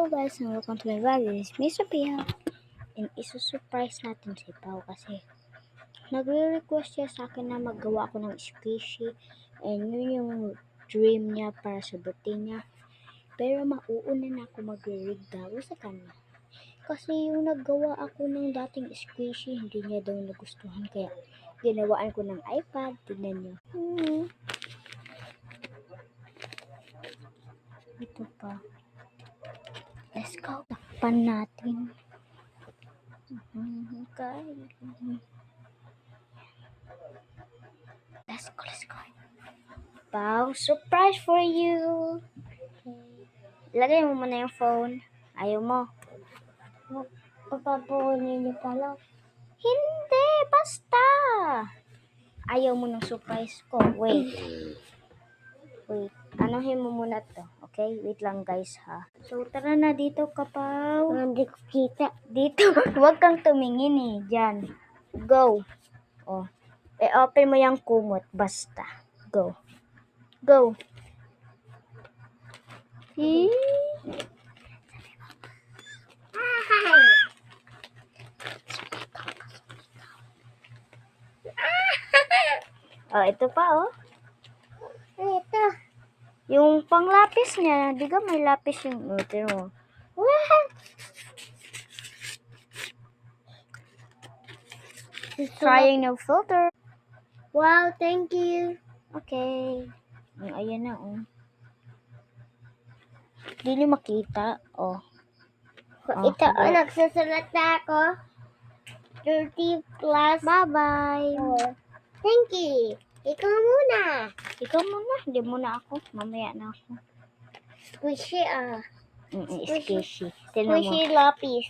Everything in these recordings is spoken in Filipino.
guys, and welcome to my vlog. This is Miss Sophia. And isusurprise natin si Pao kasi nagre-request siya sa akin na maggawa ako ng squishy. And yun yung dream niya para sa birthday niya. Pero mauuna na ako magre-regalo sa kanya. Kasi yung naggawa ako ng dating squishy, hindi niya daw nagustuhan. Kaya ginawaan ko ng iPad. Tignan niyo. Ito pa. Let's go. Takpan natin. Okay. Let's go. Wow, surprise for you. Lagay mo muna yung phone. Ayaw mo. Papapunin niyo pala. Hindi, basta. Ayaw mo ng surprise ko. Wait. Anuhin mo muna to. Okay? Wait lang guys ha. So, tara na dito, Kapaw. Hindi ko kita. Dito. Huwag kang tumingin eh. Diyan. Go. Oh. I-open mo yung kumot. Basta. Go. Go. Oh, ito pa oh. Ito. Yung panglapis niya, di ka may lapis yung tiro. Trying no filter. Wow, thank you. Okay. Ayan na oh. Hindi niyo makita. Oh. Ito, oh, nagsusulat na ako. 30 plus. Bye-bye. Thank you. Ikaw muna. Ikaw muna. Hindi muna ako. Mamaya na ako. Squishy ah. Squishy. Squishy lapis.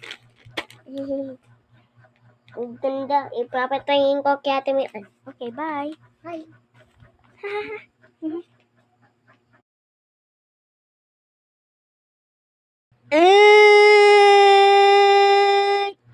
Ang ganda. Ipapatayhin ko kaya tumian. Okay, bye. Bye.